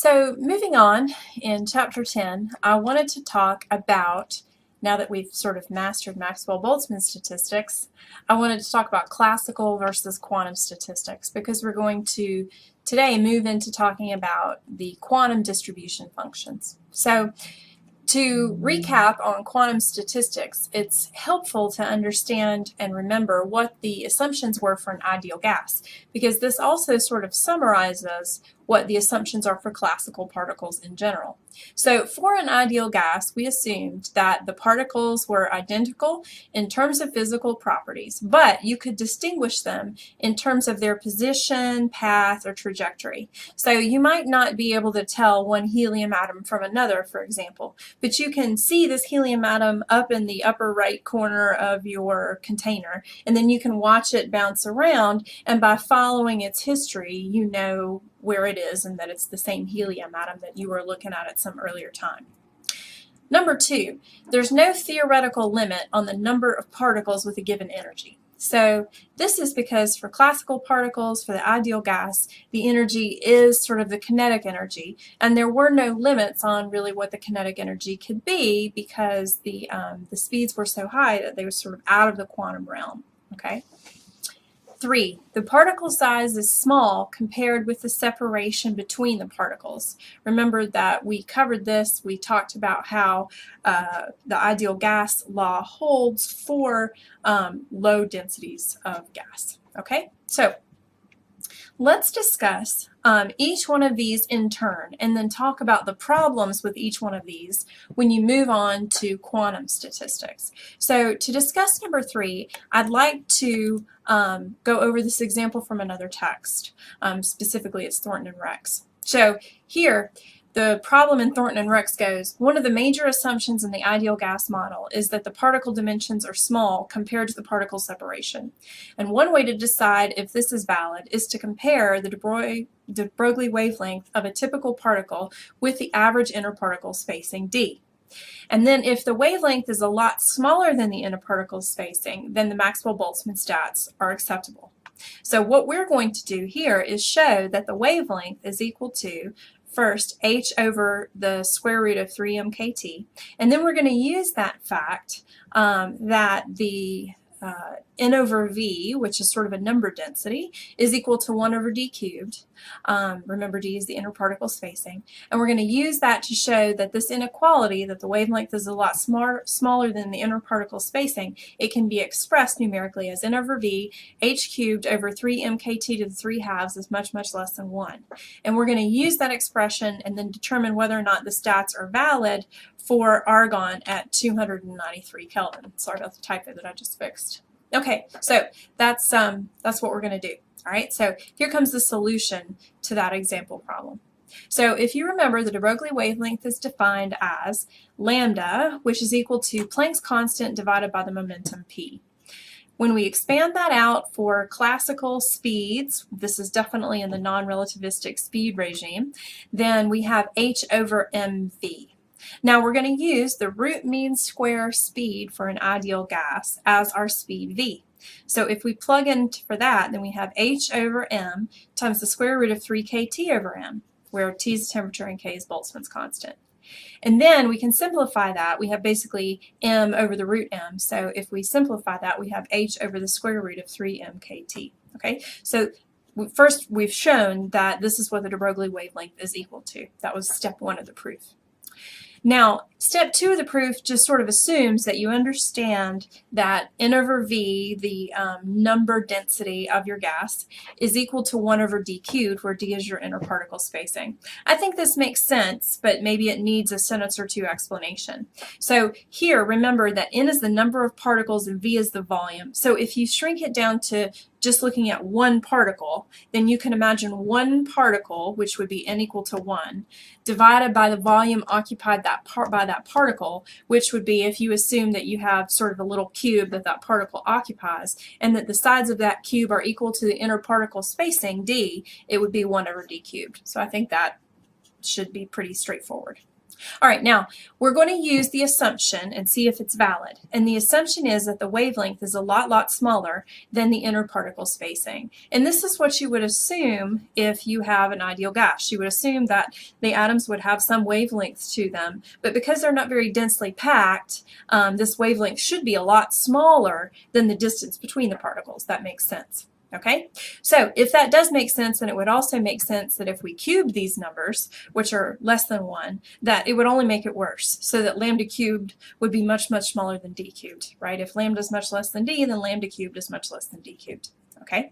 So moving on in chapter 10, I wanted to talk about, now that we've sort of mastered Maxwell-Boltzmann statistics, I wanted to talk about classical versus quantum statistics because we're going to today move into talking about the quantum distribution functions. So to recap on quantum statistics, it's helpful to understand and remember what the assumptions were for an ideal gas, because this also sort of summarizes what the assumptions are for classical particles in general. So for an ideal gas, we assumed that the particles were identical in terms of physical properties, but you could distinguish them in terms of their position, path, or trajectory. So you might not be able to tell one helium atom from another, for example, but you can see this helium atom up in the upper right corner of your container, and then you can watch it bounce around, and by following its history, you know where it is and that it's the same helium atom that you were looking at some earlier time. Number two, there's no theoretical limit on the number of particles with a given energy. So this is because for classical particles, for the ideal gas, the energy is sort of the kinetic energy, and there were no limits on really what the kinetic energy could be because the speeds were so high that they were sort of out of the quantum realm. Okay. 3. The particle size is small compared with the separation between the particles. Remember that we covered this. We talked about how the ideal gas law holds for low densities of gas. Okay, so let's discuss each one of these in turn and then talk about the problems with each one of these when you move on to quantum statistics. So to discuss number 3, I'd like to go over this example from another text. Specifically, it's Thornton and Rex. So here, the problem in Thornton and Rex goes, one of the major assumptions in the ideal gas model is that the particle dimensions are small compared to the particle separation. And one way to decide if this is valid is to compare the de Broglie wavelength of a typical particle with the average interparticle spacing d. And then if the wavelength is a lot smaller than the interparticle spacing, then the Maxwell-Boltzmann stats are acceptable. So what we're going to do here is show that the wavelength is equal to first h over the square root of 3 mkt, and then we're going to use that fact that the n over v, which is sort of a number density, is equal to 1 over d cubed. Remember, d is the interparticle spacing. And we're going to use that to show that this inequality, that the wavelength is a lot smaller than the interparticle spacing, it can be expressed numerically as n over v, h cubed over 3 mkt to the 3 halves is much, much less than 1. And we're going to use that expression and then determine whether or not the stats are valid for argon at 293 Kelvin. Sorry about the typo that I just fixed. Okay, so that's what we're going to do. All right, so here comes the solution to that example problem. So if you remember, the de Broglie wavelength is defined as lambda, which is equal to Planck's constant divided by the momentum p. When we expand that out for classical speeds, this is definitely in the non-relativistic speed regime, then we have h over mv. Now we're going to use the root mean square speed for an ideal gas as our speed v. So if we plug in for that, then we have h over m times the square root of 3 kt over m, where t is temperature and k is Boltzmann's constant. And then we can simplify that. We have basically m over the root m. So if we simplify that, we have h over the square root of 3 mkt. Okay, so first we've shown that this is what the de Broglie wavelength is equal to. That was step 1 of the proof. Now, step 2 of the proof just sort of assumes that you understand that n over v, the number density of your gas, is equal to 1 over d cubed, where d is your interparticle spacing. I think this makes sense, but maybe it needs a sentence or two explanation. So here, remember that n is the number of particles and v is the volume. So if you shrink it down to just looking at one particle, then you can imagine one particle, which would be n equal to 1, divided by the volume occupied by that particle, which would be if you assume that you have sort of a little cube that particle occupies, and that the sides of that cube are equal to the interparticle spacing, d, it would be 1 over d cubed. So I think that should be pretty straightforward. All right, now we're going to use the assumption and see if it's valid. And the assumption is that the wavelength is a lot smaller than the inner particle spacing. And this is what you would assume if you have an ideal gas. You would assume that the atoms would have some wavelength to them, but because they're not very densely packed, this wavelength should be a lot smaller than the distance between the particles. That makes sense. Okay, so if that does make sense, then it would also make sense that if we cube these numbers, which are less than 1, that it would only make it worse, so that lambda cubed would be much smaller than d cubed, right? If lambda is much less than d, then lambda cubed is much less than d cubed. Okay,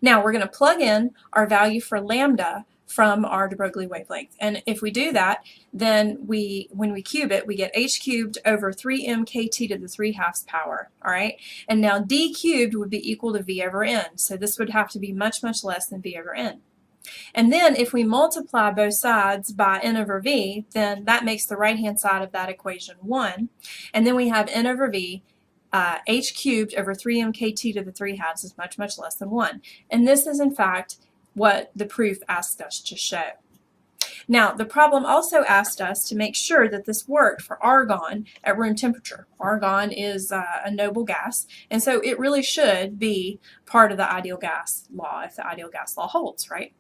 now we're going to plug in our value for lambda from our de Broglie wavelength. And if we do that, then when we cube it, we get h cubed over 3mkt to the 3/2 power, all right? And now d cubed would be equal to v over n, so this would have to be much less than v over n. And then if we multiply both sides by n over v, then that makes the right-hand side of that equation 1. And then we have n over v, h cubed over 3mkt to the 3/2 is much less than 1. And this is, in fact, what the proof asked us to show. Now, the problem also asked us to make sure that this worked for argon at room temperature. Argon is a noble gas, and so it really should be part of the ideal gas law if the ideal gas law holds, right?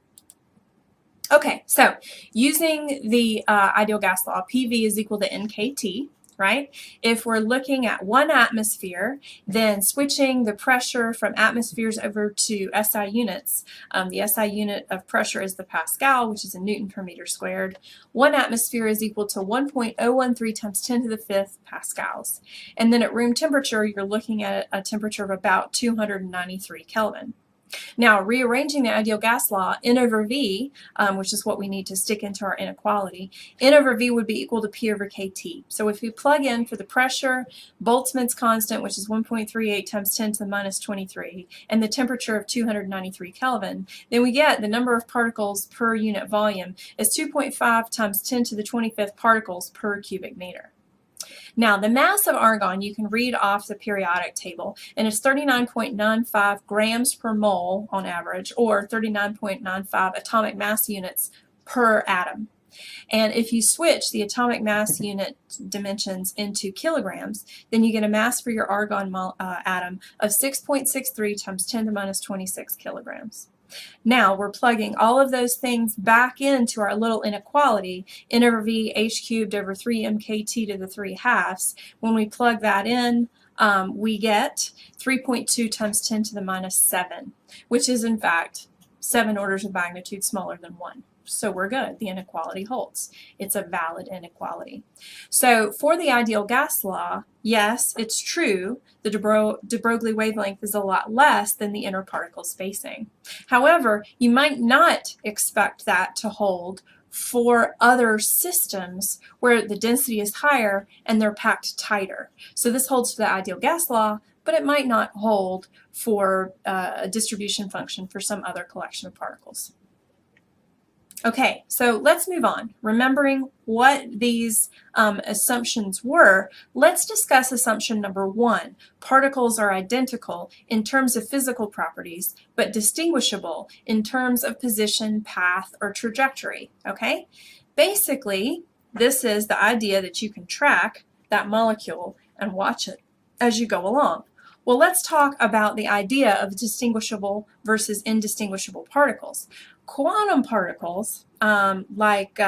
Okay, so using the ideal gas law, PV is equal to NKT, right? If we're looking at 1 atmosphere, then switching the pressure from atmospheres over to SI units, the SI unit of pressure is the Pascal, which is a Newton per meter squared. 1 atmosphere is equal to 1.013 times 10 to the 5th pascals. And then at room temperature, you're looking at a temperature of about 293 Kelvin. Now, rearranging the ideal gas law, N over V, which is what we need to stick into our inequality, N over V would be equal to P over KT. So if we plug in for the pressure, Boltzmann's constant, which is 1.38 times 10 to the minus 23, and the temperature of 293 Kelvin, then we get the number of particles per unit volume is 2.5 times 10 to the 25th particles per cubic meter. Now, the mass of argon you can read off the periodic table, and it's 39.95 grams per mole on average, or 39.95 atomic mass units per atom. And if you switch the atomic mass unit dimensions into kilograms, then you get a mass for your argon atom of 6.63 times 10 to the minus 26 kilograms. Now we're plugging all of those things back into our little inequality, N over V, h cubed over 3mkt to the 3/2. When we plug that in, we get 3.2 times 10 to the minus 7, which is in fact 7 orders of magnitude smaller than 1. So we're good. The inequality holds. It's a valid inequality. So for the ideal gas law, yes, it's true the de Broglie wavelength is a lot less than the inner particle spacing. However, you might not expect that to hold for other systems where the density is higher and they're packed tighter. So this holds for the ideal gas law, but it might not hold for a distribution function for some other collection of particles. Okay, so let's move on. Remembering what these assumptions were, let's discuss assumption number 1. Particles are identical in terms of physical properties, but distinguishable in terms of position, path, or trajectory. Okay? Basically, this is the idea that you can track that molecule and watch it as you go along. Well, let's talk about the idea of distinguishable versus indistinguishable particles. Quantum particles, like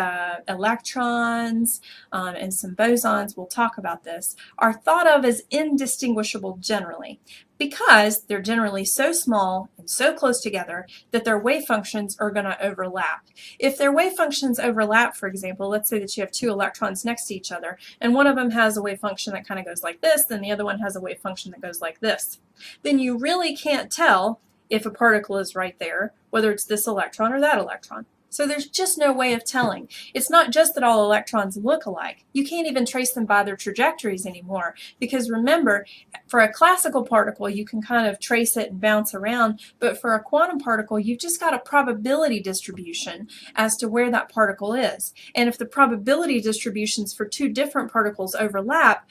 electrons and some bosons, we'll talk about this, are thought of as indistinguishable generally because they're generally so small and so close together that their wave functions are going to overlap. If their wave functions overlap, for example, let's say that you have 2 electrons next to each other and one of them has a wave function that kind of goes like this, then the other one has a wave function that goes like this. Then you really can't tell if a particle is right there, whether it's this electron or that electron. So there's just no way of telling. It's not just that all electrons look alike. You can't even trace them by their trajectories anymore, because remember, for a classical particle, you can kind of trace it and bounce around, but for a quantum particle, you've just got a probability distribution as to where that particle is. And if the probability distributions for 2 different particles overlap,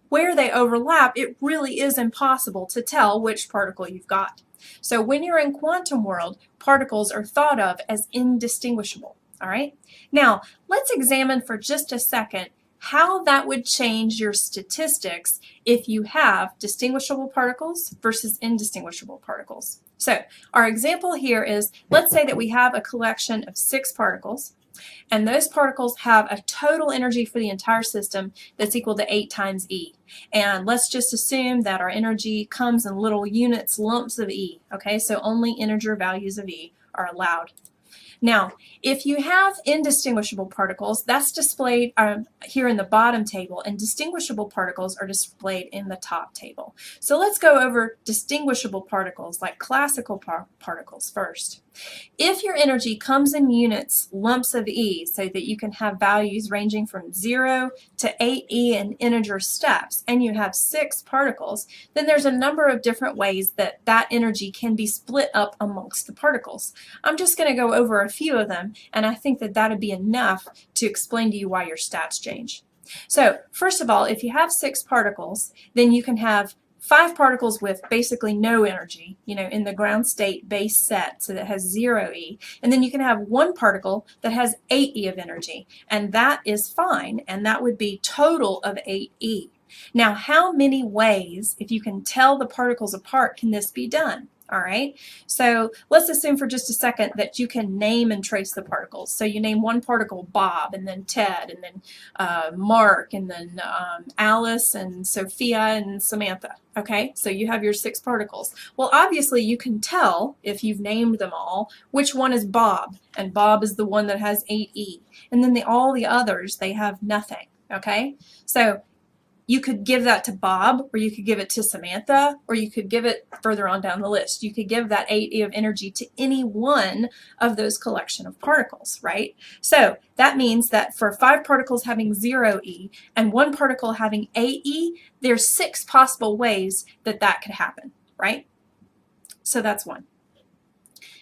where they overlap, it really is impossible to tell which particle you've got. So when you're in quantum world, particles are thought of as indistinguishable. All right? Now, let's examine for just a second how that would change your statistics if you have distinguishable particles versus indistinguishable particles. So our example here is, let's say that we have a collection of 6 particles, and those particles have a total energy for the entire system that's equal to 8 times E. And let's just assume that our energy comes in little units, lumps of E. Okay, so only integer values of E are allowed. Now, if you have indistinguishable particles, that's displayed here in the bottom table, and distinguishable particles are displayed in the top table. So let's go over distinguishable particles, like classical particles first. If your energy comes in units, lumps of E, so that you can have values ranging from 0 to 8E in integer steps, and you have 6 particles, then there's a number of different ways that that energy can be split up amongst the particles. I'm just going to go over a few of them, and I think that that'd be enough to explain to you why your stats change. So first of all, if you have 6 particles, then you can have 5 particles with basically no energy, in the ground state base set, so that has 0 E. And then you can have 1 particle that has 8 E of energy, and that is fine, and that would be total of 8 E. Now, how many ways, if you can tell the particles apart, can this be done? All right, so let's assume for just a second that you can name and trace the particles. So you name one particle Bob, and then Ted, and then Mark, and then Alice, and Sophia, and Samantha. Okay, so you have your 6 particles. Well, obviously you can tell, if you've named them all, which one is Bob, and Bob is the one that has 8E. And then all the others, they have nothing. Okay, so you could give that to Bob, or you could give it to Samantha, or you could give it further on down the list. You could give that 8E of energy to any one of those collection of particles, right? So that means that for 5 particles having 0 E and 1 particle having 8 E, there's 6 possible ways that that could happen, right? So that's one.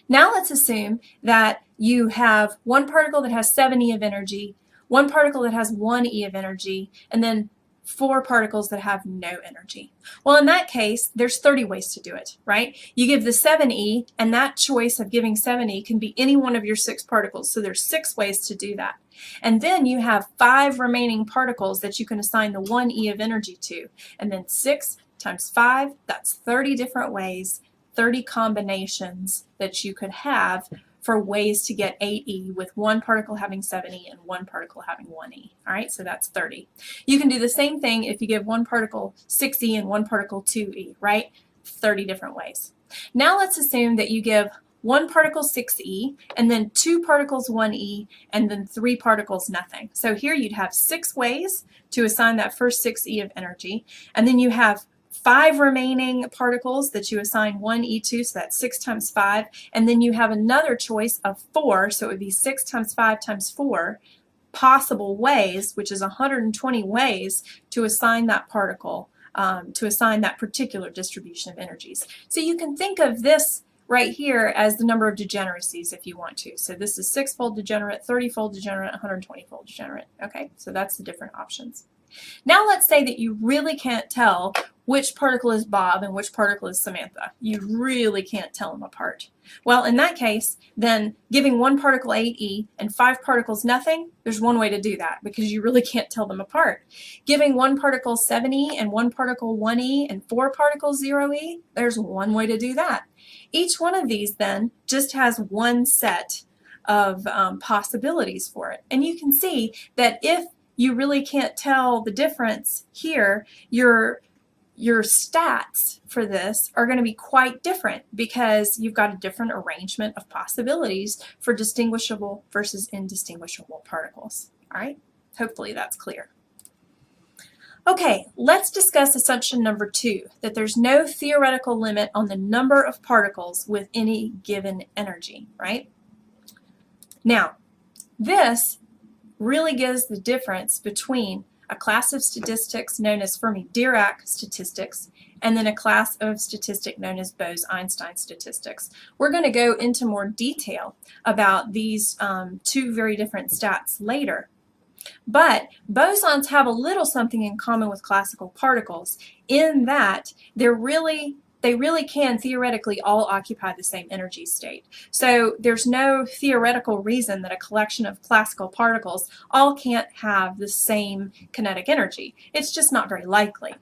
Now let's assume that you have 1 particle that has 7 E of energy, 1 particle that has 1 E of energy, and then 4 particles that have no energy. Well, in that case, there's 30 ways to do it, right? You give the 7E, and that choice of giving 7E can be any one of your 6 particles. So there's 6 ways to do that. And then you have 5 remaining particles that you can assign the 1 E of energy to. And then 6 times 5, that's 30 different ways, 30 combinations that you could have for ways to get 8E with 1 particle having 7E and 1 particle having 1E. All right, so that's 30. You can do the same thing if you give 1 particle 6E and 1 particle 2E, right? 30 different ways. Now let's assume that you give 1 particle 6E, and then 2 particles 1E, and then 3 particles nothing. So here you'd have 6 ways to assign that first 6E of energy, and then you have 5 remaining particles that you assign 1E to, so that's 6 times 5, and then you have another choice of 4, so it would be 6 times 5 times 4 possible ways, which is 120 ways to assign that particle, to assign that particular distribution of energies. So you can think of this right here as the number of degeneracies if you want to. So this is 6-fold degenerate, 30-fold degenerate, 120-fold degenerate. Okay, so that's the different options. Now let's say that you really can't tell which particle is Bob and which particle is Samantha. You really can't tell them apart. Well, in that case, then giving 1 particle 8E and 5 particles nothing, there's one way to do that because you really can't tell them apart. Giving 1 particle 7E and 1 particle 1E and 4 particles 0E, there's one way to do that. Each one of these then just has one set of possibilities for it. And you can see that if you really can't tell the difference here, your stats for this are going to be quite different because you've got a different arrangement of possibilities for distinguishable versus indistinguishable particles. All right, hopefully that's clear. Okay, let's discuss assumption number 2, that there's no theoretical limit on the number of particles with any given energy, right? Now, this really gives the difference between a class of statistics known as Fermi-Dirac statistics and then a class of statistics known as Bose-Einstein statistics. We're going to go into more detail about these 2 very different stats later. But bosons have a little something in common with classical particles in that they're really they really can theoretically all occupy the same energy state. So there's no theoretical reason that a collection of classical particles all can't have the same kinetic energy. It's just not very likely,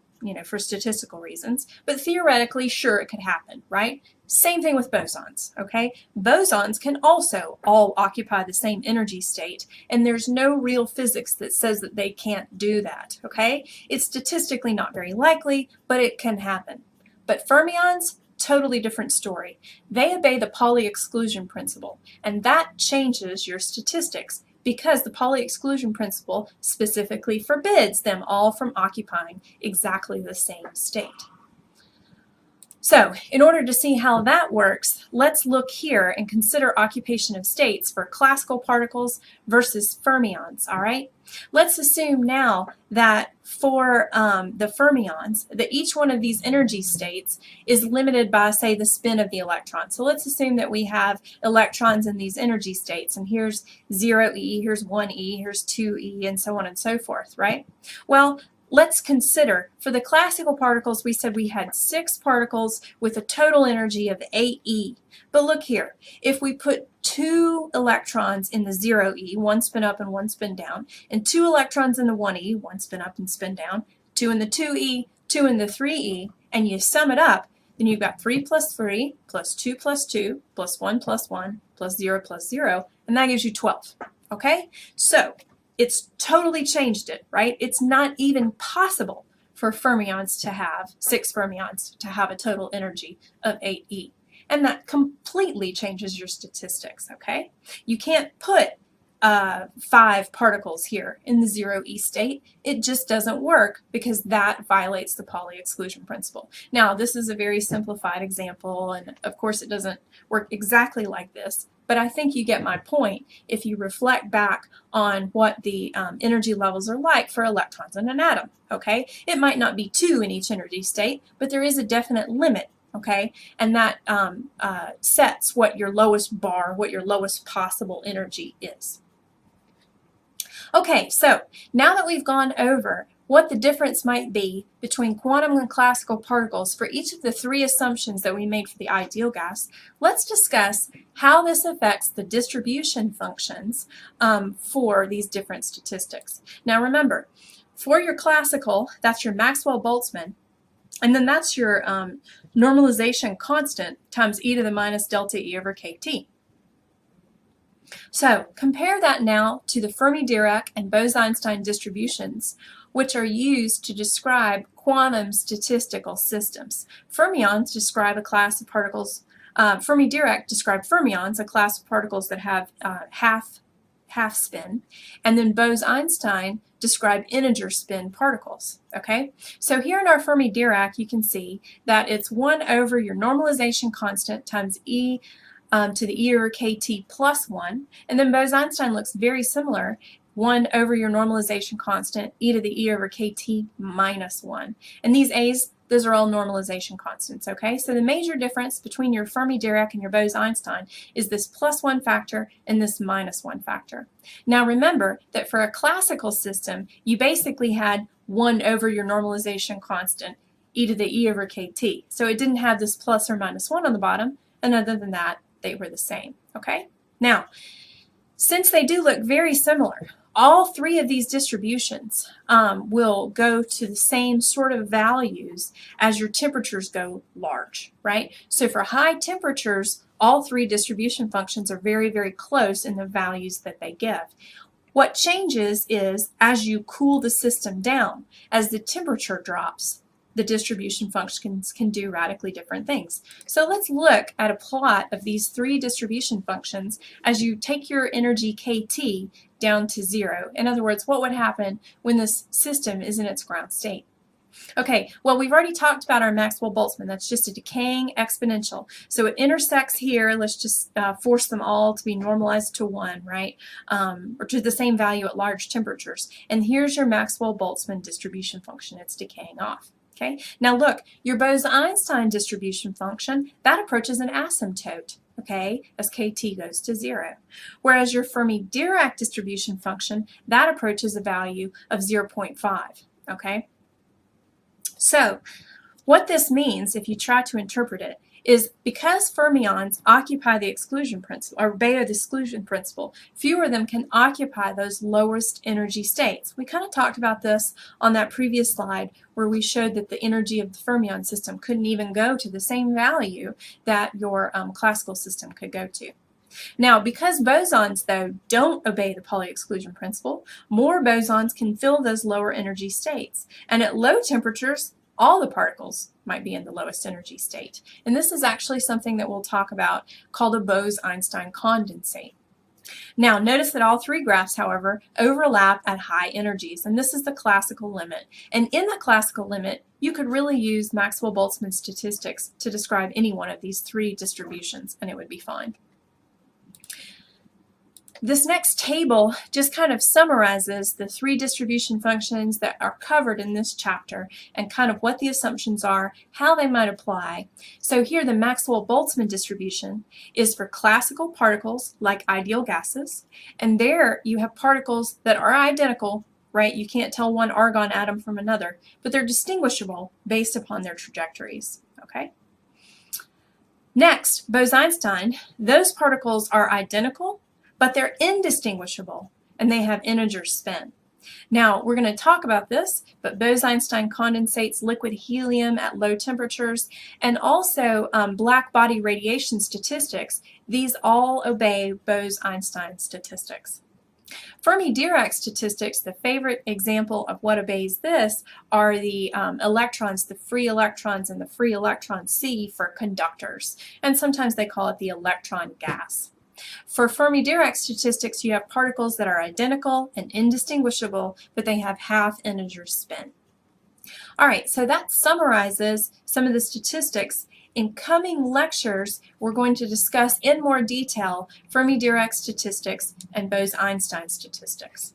for statistical reasons. But theoretically, sure, it could happen, right? Same thing with bosons, okay? Bosons can also all occupy the same energy state, and there's no real physics that says that they can't do that, okay? It's statistically not very likely, but it can happen. But fermions, totally different story. They obey the Pauli exclusion principle, and that changes your statistics because the Pauli exclusion principle specifically forbids them all from occupying exactly the same state. So, in order to see how that works, let's look here and consider occupation of states for classical particles versus fermions, all right? Let's assume now that for the fermions, that each one of these energy states is limited by, say, the spin of the electron. So let's assume that we have electrons in these energy states, and here's 0e, here's 1e, here's 2e, and so on and so forth, right? Well, let's consider, for the classical particles, we said we had 6 particles with a total energy of 8e. But look here, if we put 2 electrons in the 0e, one spin up and one spin down, and 2 electrons in the 1e, one spin up and spin down, 2 in the 2e, 2 in the 3e, and you sum it up, then you've got 3 plus 3 plus 2 plus 2 plus 1 plus 1 plus 0 plus 0, and that gives you 12. Okay? So, it's totally changed it, right? It's not even possible for fermions to have, 6 fermions, to have a total energy of 8e. And that completely changes your statistics, okay? You can't put 5 particles here in the 0e state. It just doesn't work because that violates the Pauli exclusion principle. Now, this is a very simplified example, and of course it doesn't work exactly like this, but I think you get my point if you reflect back on what the energy levels are like for electrons in an atom, okay? It might not be 2 in each energy state, but there is a definite limit, okay? And that sets what your lowest bar, what your lowest possible energy is. Okay, so now that we've gone over what the difference might be between quantum and classical particles for each of the 3 assumptions that we made for the ideal gas, let's discuss how this affects the distribution functions for these different statistics. Now remember, for your classical, that's your Maxwell-Boltzmann, and then that's your normalization constant times e to the minus delta e over kt. So compare that now to the Fermi-Dirac and Bose-Einstein distributions, which are used to describe quantum statistical systems. Fermions describe a class of particles, Fermi-Dirac described fermions, a class of particles that have half spin, and then Bose-Einstein describe integer spin particles, okay? So here in our Fermi-Dirac, you can see that it's 1 over your normalization constant times e to the e over kt plus 1, and then Bose-Einstein looks very similar, 1 over your normalization constant, e to the e over kt minus 1. And these a's, those are all normalization constants, okay? So the major difference between your Fermi-Dirac and your Bose-Einstein is this plus 1 factor and this minus 1 factor. Now remember that for a classical system, you basically had 1 over your normalization constant, e to the e over kt. So it didn't have this plus or minus 1 on the bottom, and other than that, they were the same, okay? Now, since they do look very similar, all 3 of these distributions will go to the same sort of values as your temperatures go large, right? So for high temperatures, all 3 distribution functions are very, very close in the values that they give. What changes is as you cool the system down, as the temperature drops, the distribution functions can do radically different things. So let's look at a plot of these 3 distribution functions as you take your energy kt down to 0. In other words, what would happen when this system is in its ground state? Okay, well, we've already talked about our Maxwell-Boltzmann. That's just a decaying exponential. So it intersects here. Let's just force them all to be normalized to 1, right? Or to the same value at large temperatures. And here's your Maxwell-Boltzmann distribution function. It's decaying off. Okay, now look, your Bose-Einstein distribution function, that approaches an asymptote, okay, as kt goes to 0. Whereas your Fermi-Dirac distribution function, that approaches a value of 0.5, okay? So What this means, if you try to interpret it, is because fermions occupy the exclusion principle, or obey the exclusion principle, fewer of them can occupy those lowest energy states. We kind of talked about this on that previous slide where we showed that the energy of the fermion system couldn't even go to the same value that your classical system could go to. Now, because bosons, though, don't obey the Pauli exclusion principle, more bosons can fill those lower energy states. And at low temperatures, all the particles might be in the lowest energy state. And this is actually something that we'll talk about called a Bose-Einstein condensate. Now, notice that all three graphs, however, overlap at high energies, and this is the classical limit. And in the classical limit, you could really use Maxwell-Boltzmann statistics to describe any one of these three distributions, and it would be fine. This next table just kind of summarizes the three distribution functions that are covered in this chapter and kind of what the assumptions are, how they might apply. So here the Maxwell-Boltzmann distribution is for classical particles like ideal gases, and there you have particles that are identical, right? You can't tell one argon atom from another, but they're distinguishable based upon their trajectories, okay? Next, Bose-Einstein, those particles are identical, but they're indistinguishable, and they have integer spin. Now, we're going to talk about this, but Bose-Einstein condensates liquid helium at low temperatures, and also black body radiation statistics. These all obey Bose-Einstein statistics. Fermi-Dirac statistics, the favorite example of what obeys this are the electrons, the free electrons and the free electron C for conductors, and sometimes they call it the electron gas. For Fermi-Dirac statistics, you have particles that are identical and indistinguishable, but they have half integer spin. All right, so that summarizes some of the statistics. In coming lectures, we're going to discuss in more detail Fermi-Dirac statistics and Bose-Einstein statistics.